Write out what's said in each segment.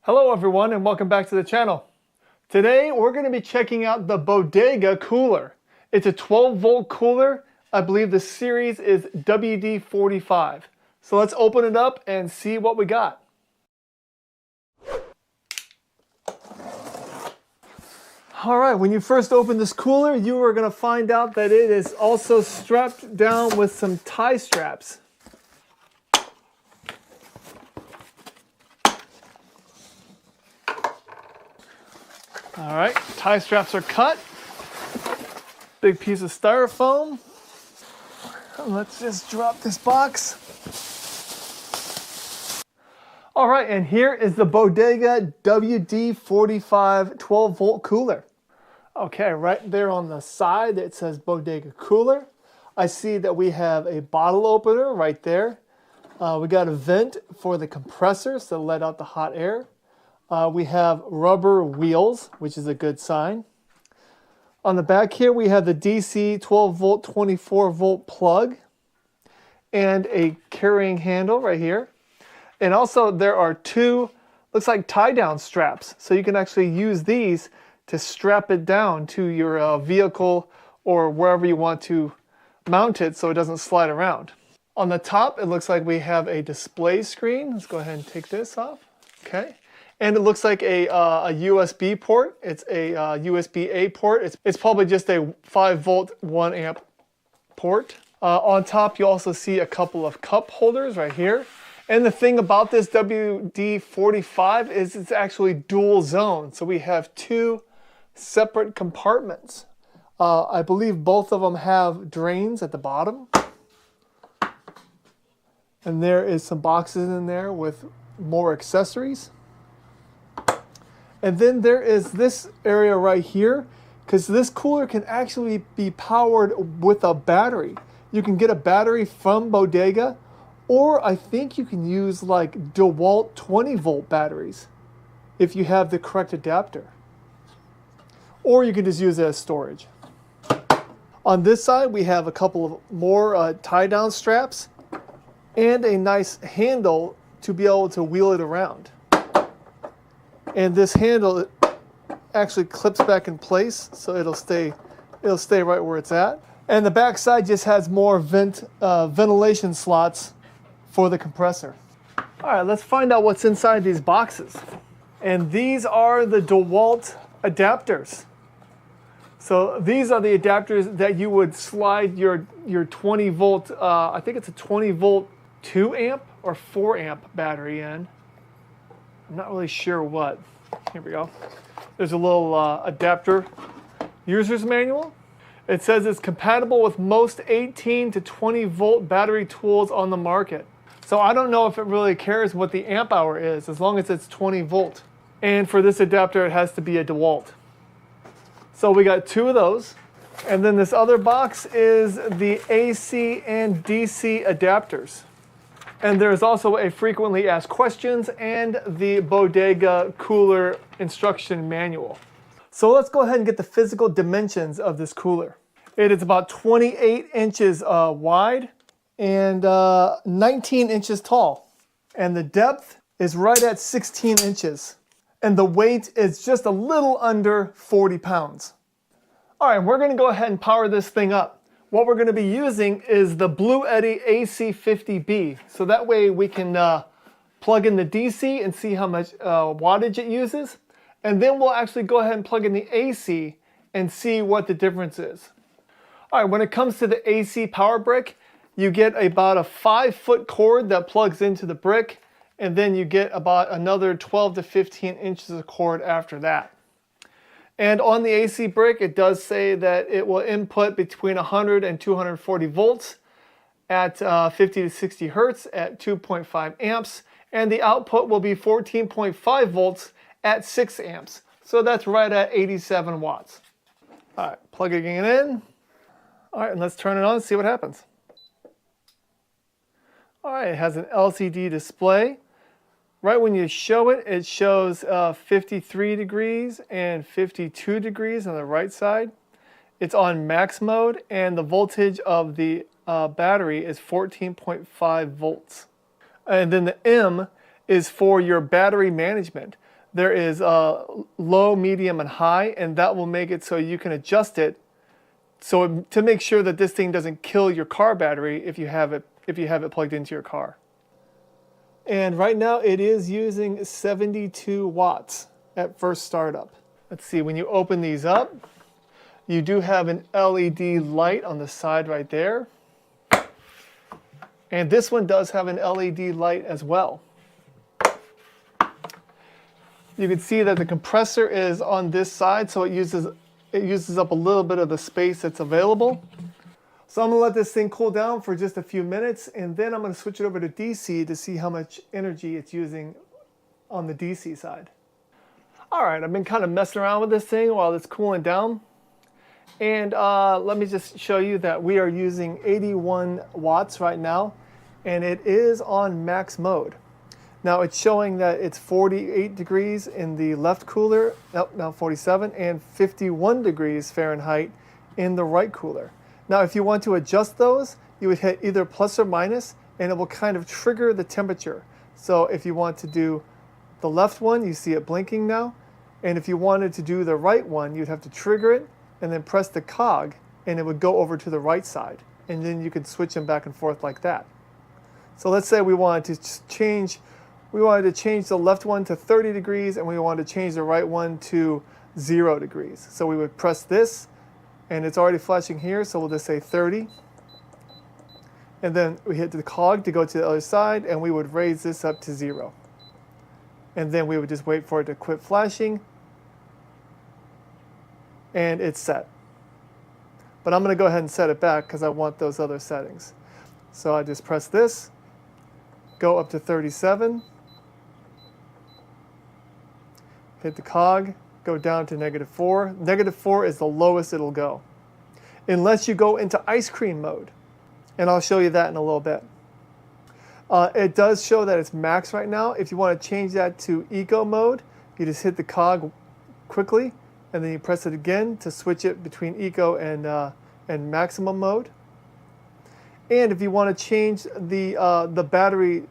Hello everyone and welcome back to the channel. Today we're going to be checking out the Bodega cooler. It's a 12 volt cooler. I believe the series is WD45. So let's open it up and see what we got. Alright, when you first open this cooler, you are going to find out that it is also strapped down with some tie straps. Alright, tie straps are cut. Big piece of styrofoam. Let's just drop this box. Alright, and here is the Bodega WD45 12 volt cooler. Okay, right there on the side it says Bodega Cooler. I see that we have a bottle opener right there. We got a vent for the compressors to let out the hot air. We have rubber wheels, which is a good sign. On the back here we have the DC 12 volt 24 volt plug and a carrying handle right here. And also there are two, looks like tie down straps. So you can actually use these to strap it down to your vehicle or wherever you want to mount it so it doesn't slide around. On the top it looks like we have a display screen. Let's go ahead and take this off. Okay. And it looks like a USB port. It's a USB-A port. It's probably just a 5 volt 1 amp port. On top you also see a couple of cup holders right here. And the thing about this WD45 is it's actually dual zone. So we have two separate compartments. I believe both of them have drains at the bottom. And there is some boxes in there with more accessories. And then there is this area right here, because this cooler can actually be powered with a battery. You can get a battery from Bodega, or I think you can use like DeWalt 20 volt batteries if you have the correct adapter. Or you can just use it as storage. On this side we have a couple of more tie down straps and a nice handle to be able to wheel it around. And this handle actually clips back in place, so it'll stay right where it's at. And the back side just has more ventilation slots for the compressor. All right, let's find out what's inside these boxes. And these are the DeWalt adapters. So these are the adapters that you would slide your 20 volt, I think it's a 20 volt 2 amp or 4 amp battery in. I'm not really sure what. Here we go. There's a little adapter user's manual. It says it's compatible with most 18 to 20 volt battery tools on the market. So I don't know if it really cares what the amp hour is as long as it's 20 volt. And for this adapter it has to be a DeWalt. So we got two of those. And then this other box is the AC and DC adapters. And there's also a frequently asked questions and the Bodega cooler instruction manual. So let's go ahead and get the physical dimensions of this cooler. It is about 28 inches wide and 19 inches tall. And the depth is right at 16 inches. And the weight is just a little under 40 pounds. All right, we're gonna go ahead and power this thing up. What we're going to be using is the Blue Eddy AC50B. So that way we can plug in the DC and see how much wattage it uses. And then we'll actually go ahead and plug in the AC and see what the difference is. All right, when it comes to the AC power brick, you get about a 5-foot cord that plugs into the brick. And then you get about another 12 to 15 inches of cord after that. And on the AC brick, it does say that it will input between 100 and 240 volts at 50 to 60 hertz at 2.5 amps. And the output will be 14.5 volts at 6 amps. So that's right at 87 watts. All right, plugging it in. All right, and let's turn it on and see what happens. All right, it has an LCD display. Right when you show it, it shows 53 degrees and 52 degrees on the right side. It's on max mode and the voltage of the battery is 14.5 volts. And then the M is for your battery management. there is low, medium, and high, and that will make it so you can adjust it so to make sure that this thing doesn't kill your car battery if you have it plugged into your car. And right now it is using 72 watts at first startup. Let's see, when you open these up, you do have an LED light on the side right there. And this one does have an LED light as well. You can see that the compressor is on this side, so it uses up a little bit of the space that's available. So I'm going to let this thing cool down for just a few minutes, and then I'm going to switch it over to DC to see how much energy it's using on the DC side. All right, I've been kind of messing around with this thing while it's cooling down. And let me just show you that we are using 81 watts right now, and it is on max mode. Now it's showing that it's 48 degrees in the left cooler, now 47, and 51 degrees Fahrenheit in the right cooler. Now if you want to adjust those, you would hit either plus or minus, and it will kind of trigger the temperature. So if you want to do the left one, you see it blinking now. And if you wanted to do the right one, you'd have to trigger it and then press the cog, and it would go over to the right side. And then you could switch them back and forth like that. So let's say we wanted to change the left one to 30 degrees, and we wanted to change the right one to 0 degrees. So we would press this, and it's already flashing here, so we'll just say 30. And then we hit the cog to go to the other side, and we would raise this up to 0. And then we would just wait for it to quit flashing, and it's set. But I'm going to go ahead and set it back because I want those other settings. So I just press this, go up to 37, hit the cog, go down to -4. -4 is the lowest it'll go, unless you go into ice cream mode. And I'll show you that in a little bit. It does show that it's max right now. If you want to change that to eco mode, you just hit the cog quickly, and then you press it again to switch it between eco and maximum mode. And if you want to change the battery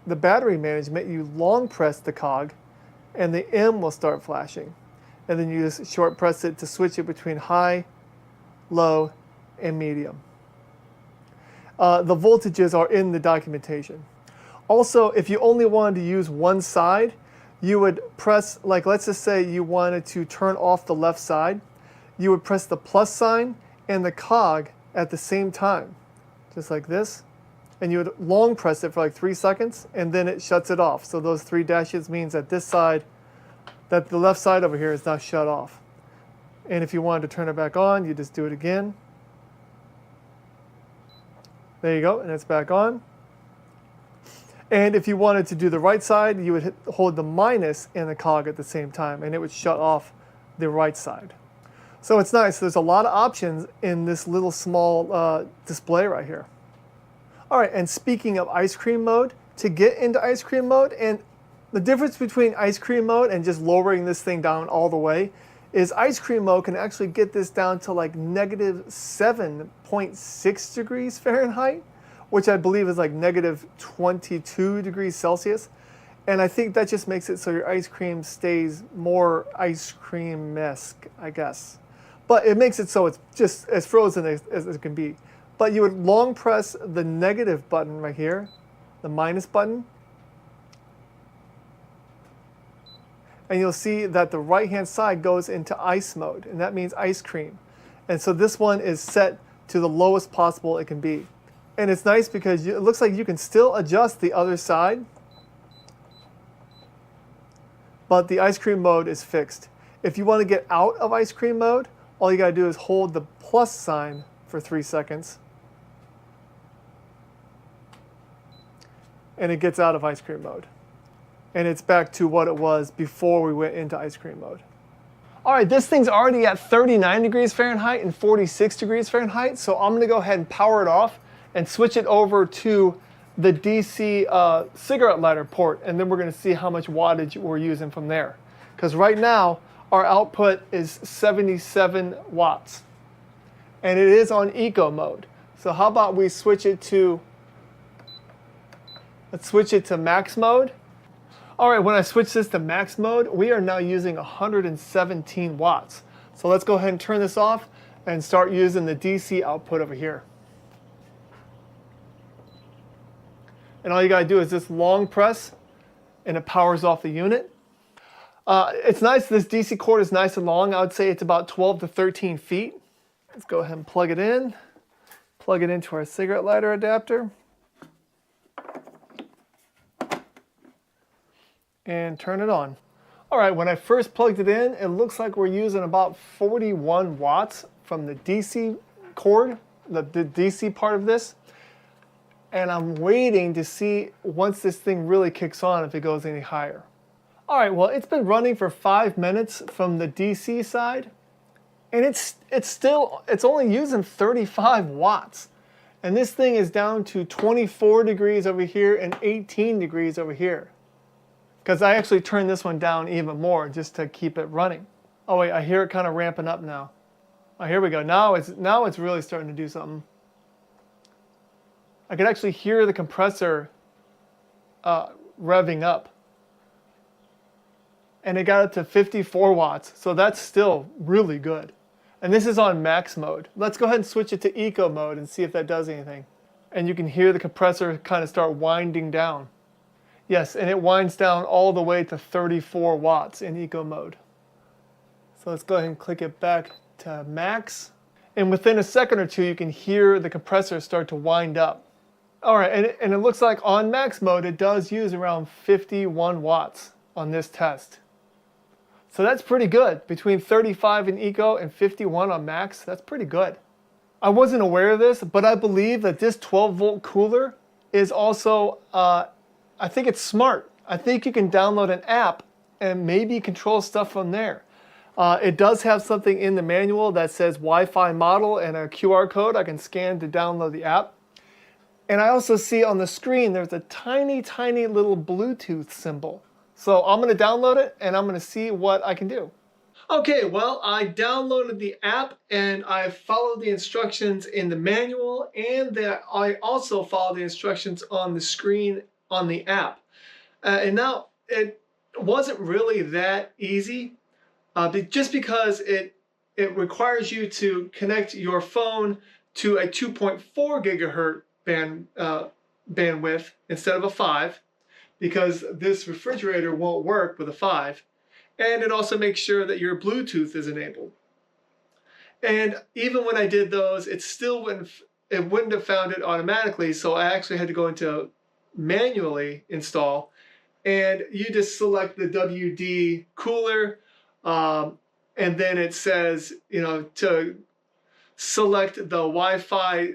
management, you long press the cog, and the M will start flashing. And then you just short press it to switch it between high, low, and medium. The voltages are in the documentation. Also, if you only wanted to use one side, you would press, like let's just say you wanted to turn off the left side, you would press the plus sign and the cog at the same time, just like this. And you would long press it for like 3 seconds, and then it shuts it off. So those 3 dashes means that this side, that the left side over here is now shut off. And if you wanted to turn it back on, you just do it again. There you go, and it's back on. And if you wanted to do the right side, you would hold the minus and the cog at the same time, and it would shut off the right side. So it's nice. There's a lot of options in this little small display right here. All right, and speaking of ice cream mode, to get into ice cream mode, and the difference between ice cream mode and just lowering this thing down all the way is ice cream mode can actually get this down to like -7.6 degrees Fahrenheit, which I believe is like -22 degrees Celsius. And I think that just makes it so your ice cream stays more ice cream-esque, I guess. But it makes it so it's just as frozen as it can be. But you would long press the negative button right here, the minus button, and you'll see that the right-hand side goes into ice mode, and that means ice cream. And so this one is set to the lowest possible it can be. And it's nice because it looks like you can still adjust the other side, but the ice cream mode is fixed. If you want to get out of ice cream mode, all you got to do is hold the plus sign for 3 seconds, and it gets out of ice cream mode. And it's back to what it was before we went into ice cream mode. All right, this thing's already at 39 degrees Fahrenheit and 46 degrees Fahrenheit, so I'm gonna go ahead and power it off and switch it over to the DC cigarette lighter port, and then we're gonna see how much wattage we're using from there. Because right now, our output is 77 watts, and it is on eco mode. So how about we switch it to, let's switch it to max mode. All right, when I switch this to max mode, we are now using 117 watts. So let's go ahead and turn this off and start using the DC output over here. And all you gotta do is just long press and it powers off the unit. It's nice, this DC cord is nice and long. I would say it's about 12 to 13 feet. Let's go ahead and plug it into our cigarette lighter adapter. And turn it on. All right, when I first plugged it in, it looks like we're using about 41 watts from the DC cord, the DC part of this. And I'm waiting to see once this thing really kicks on if it goes any higher. All right, well, it's been running for 5 minutes from the DC side, and it's only using 35 watts. And this thing is down to 24 degrees over here and 18 degrees over here. Because I actually turned this one down even more just to keep it running. Oh wait, I hear it kind of ramping up now. Oh, here we go. Now it's really starting to do something. I could actually hear the compressor revving up. And it got up to 54 watts, so that's still really good. And this is on max mode. Let's go ahead and switch it to eco mode and see if that does anything. And you can hear the compressor kind of start winding down. Yes, and it winds down all the way to 34 watts in eco mode. So let's go ahead and click it back to max. And within a second or two, you can hear the compressor start to wind up. All right, and it looks like on max mode, it does use around 51 watts on this test. So that's pretty good. Between 35 in eco and 51 on max, that's pretty good. I wasn't aware of this, but I believe that this 12-volt cooler is also, I think it's smart. I think you can download an app and maybe control stuff from there. It does have something in the manual that says Wi-Fi model and a QR code I can scan to download the app. And I also see on the screen there's a tiny, tiny little Bluetooth symbol. So I'm going to download it and I'm going to see what I can do. Okay, well, I downloaded the app and I followed the instructions in the manual, and I also followed the instructions on the screen on the app. And now it wasn't really that easy, just because it requires you to connect your phone to a 2.4 gigahertz bandwidth instead of a 5, because this refrigerator won't work with a 5. And it also makes sure that your Bluetooth is enabled. And even when I did those, it wouldn't have found it automatically, so I actually had to go into manually install, and you just select the WD-Cooler, and then it says, to select the Wi-Fi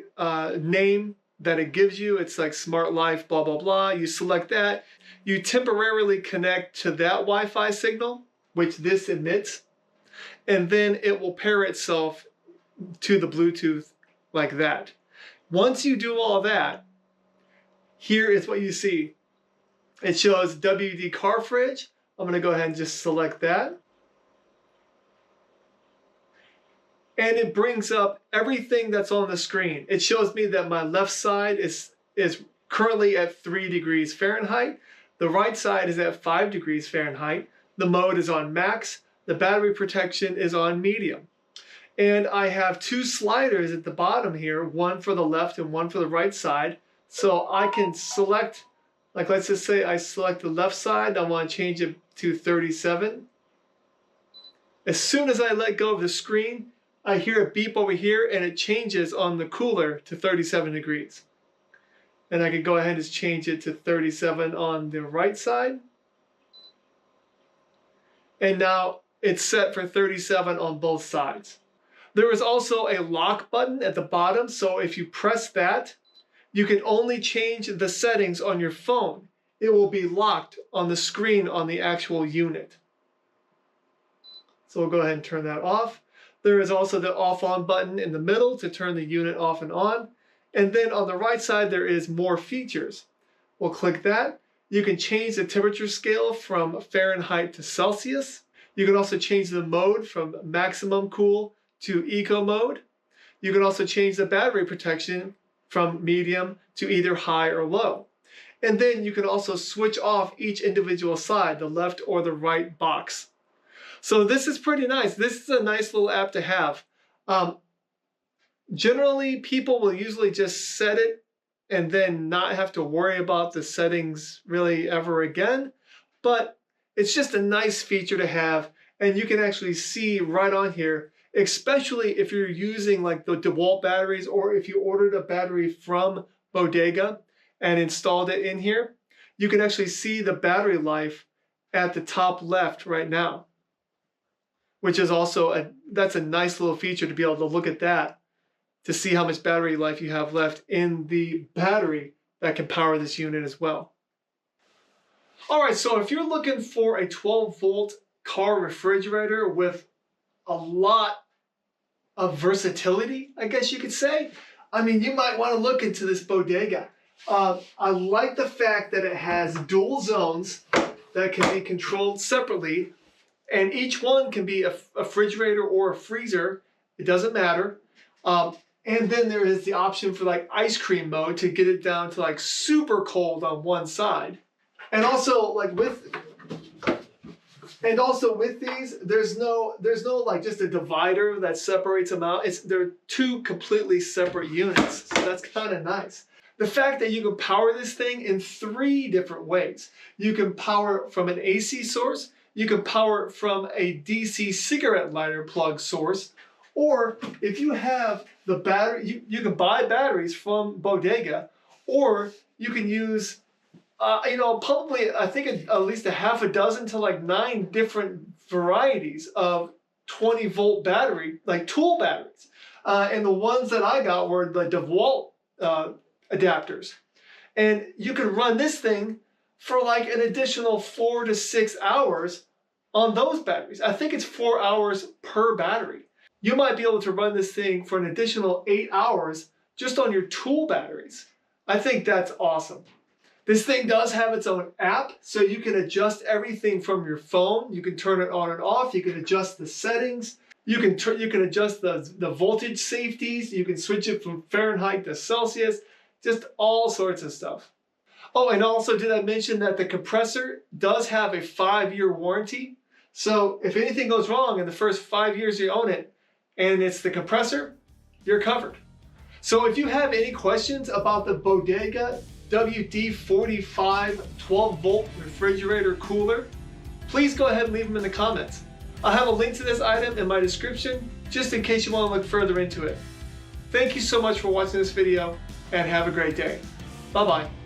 name that it gives you. It's like Smart Life, blah, blah, blah. You select that. You temporarily connect to that Wi-Fi signal, which this emits, and then it will pair itself to the Bluetooth like that. Once you do all that, here is what you see. It shows WD car fridge. I'm going to go ahead and just select that. And it brings up everything that's on the screen. It shows me that my left side is currently at 3 degrees Fahrenheit. The right side is at 5 degrees Fahrenheit. The mode is on max. The battery protection is on medium. And I have two sliders at the bottom here, one for the left and one for the right side. So I can select, like let's just say I select the left side. I want to change it to 37. As soon as I let go of the screen, I hear a beep over here and it changes on the cooler to 37 degrees. And I can go ahead and just change it to 37 on the right side. And now it's set for 37 on both sides. There is also a lock button at the bottom, so if you press that, you can only change the settings on your phone. It will be locked on the screen on the actual unit. So we'll go ahead and turn that off. There is also the off-on button in the middle to turn the unit off and on. And then on the right side, there is more features. We'll click that. You can change the temperature scale from Fahrenheit to Celsius. You can also change the mode from maximum cool to eco mode. You can also change the battery protection from medium to either high or low. And then you can also switch off each individual side, the left or the right box. So this is pretty nice. This is a nice little app to have. Generally, people will usually just set it and then not have to worry about the settings really ever again. But it's just a nice feature to have, and you can actually see right on here, especially if you're using like the DeWalt batteries, or if you ordered a battery from Bodega and installed it in here, you can actually see the battery life at the top left right now, which is also that's a nice little feature to be able to look at that, to see how much battery life you have left in the battery that can power this unit as well. All right, so if you're looking for a 12-volt car refrigerator with a lot of versatility, I guess you could say, I mean, you might want to look into this Bodega. I like the fact that it has dual zones that can be controlled separately, and each one can be a refrigerator or a freezer. It doesn't matter. And then there is the option for like ice cream mode to get it down to like super cold on one side. And also like with these, there's no like just a divider that separates them out. They're two completely separate units. So that's kind of nice. The fact that you can power this thing in 3 different ways. You can power it from an AC source, you can power it from a DC cigarette lighter plug source, or if you have the battery, you can buy batteries from Bodega, or you can use, probably I think at least a half a dozen to like 9 different varieties of 20-volt battery, like tool batteries. And the ones that I got were the DeWalt adapters. And you can run this thing for like an additional 4 to 6 hours on those batteries. I think it's 4 hours per battery. You might be able to run this thing for an additional 8 hours just on your tool batteries. I think that's awesome. This thing does have its own app, so you can adjust everything from your phone. You can turn it on and off. You can adjust the settings. You can adjust the voltage safeties. You can switch it from Fahrenheit to Celsius. Just all sorts of stuff. Oh, and also did I mention that the compressor does have a 5-year warranty? So if anything goes wrong in the first 5 years you own it, and it's the compressor, you're covered. So if you have any questions about the Bodega WD45 12-volt refrigerator cooler, please go ahead and leave them in the comments. I'll have a link to this item in my description, just in case you want to look further into it. Thank you so much for watching this video, and have a great day. Bye-bye.